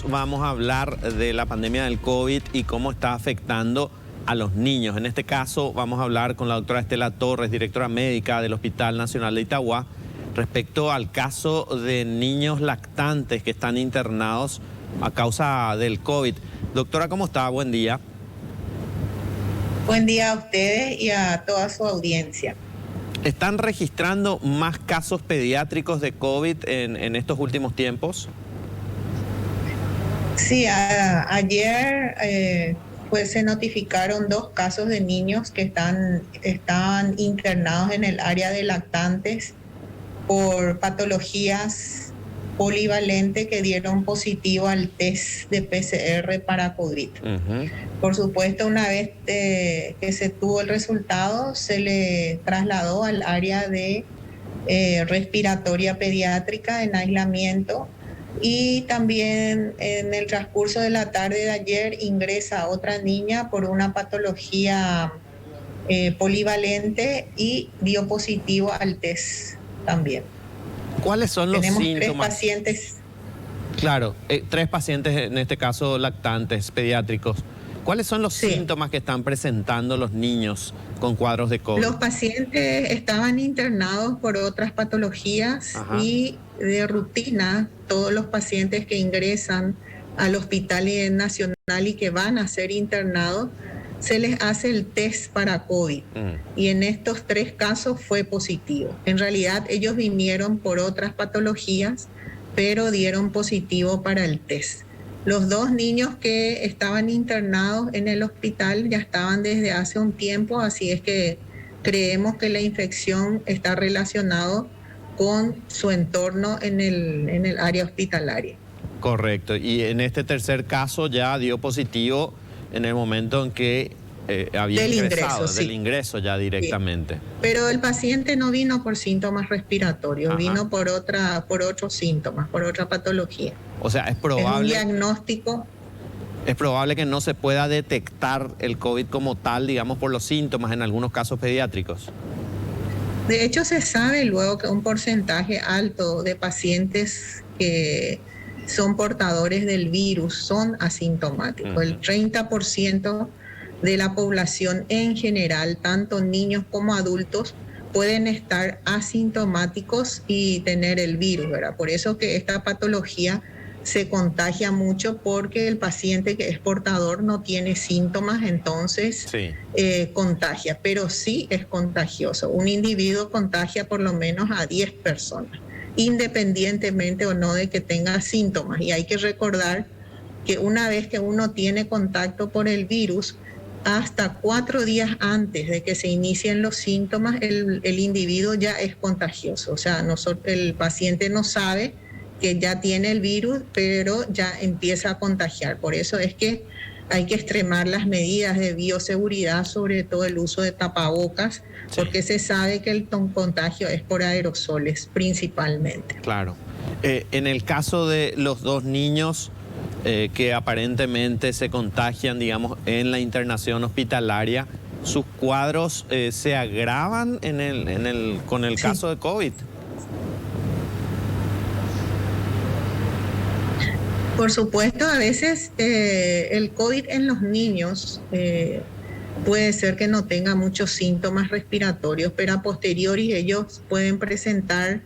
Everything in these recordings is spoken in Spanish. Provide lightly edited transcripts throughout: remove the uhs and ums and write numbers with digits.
vamos a hablar de la pandemia del COVID y cómo está afectando a los niños. En este caso vamos a hablar con la doctora Estela Torres, directora médica del Hospital Nacional de Itagua, respecto al caso de niños lactantes que están internados a causa del COVID. Doctora, ¿cómo está? Buen día. Buen día a ustedes y a toda su audiencia. ¿Están registrando más casos pediátricos de COVID en estos últimos tiempos? Sí, ayer pues se notificaron 2 casos de niños que estaban internados en el área de lactantes por patologías polivalentes que dieron positivo al test de PCR para COVID. Por supuesto, una vez que se tuvo el resultado, se le trasladó al área de respiratoria pediátrica en aislamiento, y también en el transcurso de la tarde de ayer ingresa otra niña por una patología polivalente y dio positivo al test también. ¿Cuáles son los síntomas? Tenemos 3 pacientes. Claro, 3 pacientes, en este caso lactantes, pediátricos. ¿Cuáles son los síntomas que están presentando los niños con cuadros de COVID? Los pacientes estaban internados por otras patologías. Y de rutina, todos los pacientes que ingresan al Hospital Nacional y que van a ser internados, se les hace el test para COVID. Y en estos 3 casos fue positivo. En realidad ellos vinieron por otras patologías, pero dieron positivo para el test. Los 2 niños que estaban internados en el hospital ya estaban desde hace un tiempo, así es que creemos que la infección está relacionada con su entorno en el área hospitalaria. Correcto. Y en este tercer caso ya dio positivo en el momento en que había ingresado, del ingreso ya directamente. Sí. Pero el paciente no vino por síntomas respiratorios, vino por otros síntomas, por otra patología. O sea, es probable... Es un diagnóstico. Es probable que no se pueda detectar el COVID como tal, digamos, por los síntomas en algunos casos pediátricos. De hecho, se sabe luego que un porcentaje alto de pacientes que son portadores del virus son asintomáticos. El 30% de la población en general, tanto niños como adultos, pueden estar asintomáticos y tener el virus, ¿verdad? Por eso que esta patología se contagia mucho, porque el paciente que es portador no tiene síntomas, entonces contagia, pero sí es contagioso. Un individuo contagia por lo menos a 10 personas, independientemente o no de que tenga síntomas. Y hay que recordar que una vez que uno tiene contacto por el virus, hasta 4 días antes de que se inicien los síntomas, el individuo ya es contagioso. O sea, el paciente no sabe que ya tiene el virus, pero ya empieza a contagiar. Por eso es que hay que extremar las medidas de bioseguridad, sobre todo el uso de tapabocas, porque se sabe que el contagio es por aerosoles principalmente. Claro. En el caso de los 2 niños que aparentemente se contagian, digamos, en la internación hospitalaria, ¿sus cuadros se agravan con el caso de COVID? Por supuesto, a veces el COVID en los niños puede ser que no tenga muchos síntomas respiratorios, pero a posteriori ellos pueden presentar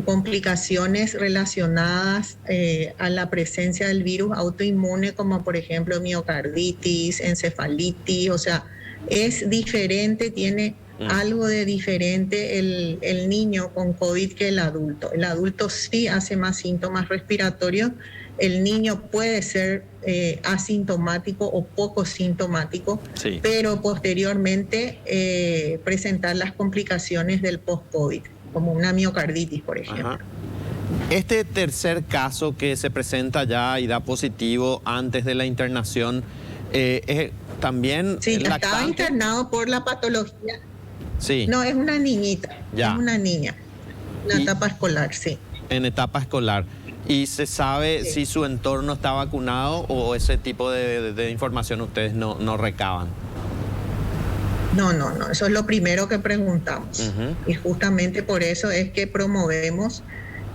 complicaciones relacionadas a la presencia del virus autoinmune, como por ejemplo miocarditis, encefalitis. O sea, es diferente, tiene algo de diferente el niño con COVID que el adulto. El adulto sí hace más síntomas respiratorios. El niño puede ser asintomático o poco sintomático, pero posteriormente presentar las complicaciones del post-COVID, como una miocarditis, por ejemplo. Este tercer caso que se presenta ya y da positivo antes de la internación, también... Sí, estaba internado por la patología. Sí. No, es una niñita, es una niña, en etapa escolar, En etapa escolar. ¿Y se sabe si su entorno está vacunado o ese tipo de información ustedes no recaban? No, eso es lo primero que preguntamos. Y justamente por eso es que promovemos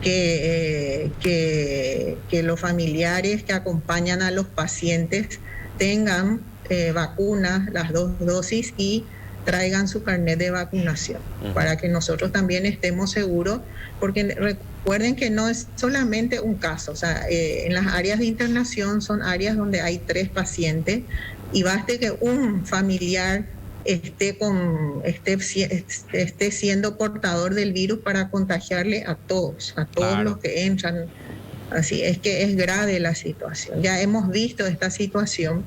que los familiares que acompañan a los pacientes tengan vacunas, las 2 dosis, y traigan su carnet de vacunación, para que nosotros también estemos seguros, porque recuerden que no es solamente un caso, o sea, en las áreas de internación son áreas donde hay 3 pacientes, y baste que un familiar esté siendo portador del virus para contagiarle a todos claro. Los que entran. Así es que es grave la situación. Ya hemos visto esta situación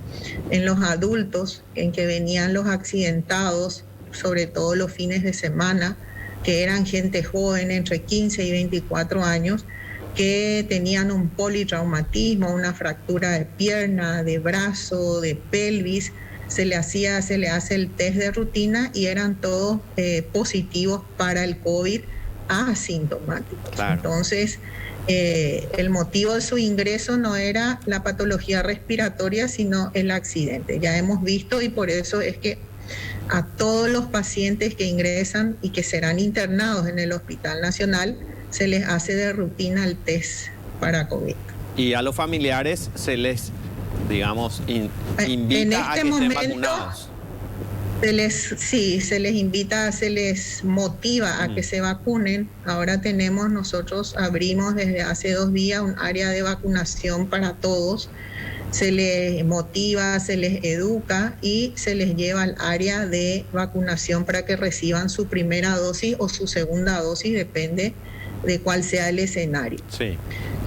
en los adultos, en que venían los accidentados, sobre todo los fines de semana, que eran gente joven entre 15 y 24 años, que tenían un politraumatismo, una fractura de pierna, de brazo, de pelvis. Se le hace el test de rutina y eran todos positivos para el COVID, asintomáticos. Claro. Entonces, el motivo de su ingreso no era la patología respiratoria, sino el accidente. Ya hemos visto, y por eso es que a todos los pacientes que ingresan y que serán internados en el Hospital Nacional se les hace de rutina el test para COVID. Y a los familiares se les, digamos, invita a que estén vacunados. Se les invita, se les motiva a que se vacunen. Ahora nosotros abrimos desde hace 2 días un área de vacunación para todos. Se les motiva, se les educa y se les lleva al área de vacunación para que reciban su primera dosis o su segunda dosis, depende de cuál sea el escenario. Sí.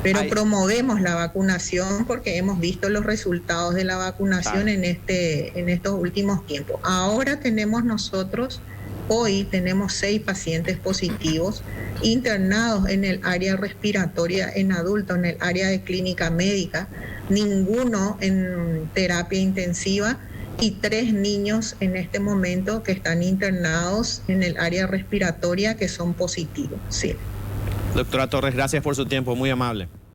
Pero promovemos la vacunación porque hemos visto los resultados de la vacunación en estos últimos tiempos. Ahora hoy tenemos 6 pacientes positivos internados en el área respiratoria en adultos, en el área de clínica médica, ninguno en terapia intensiva, y 3 niños en este momento que están internados en el área respiratoria que son positivos. Sí. Doctora Torres, gracias por su tiempo, muy amable.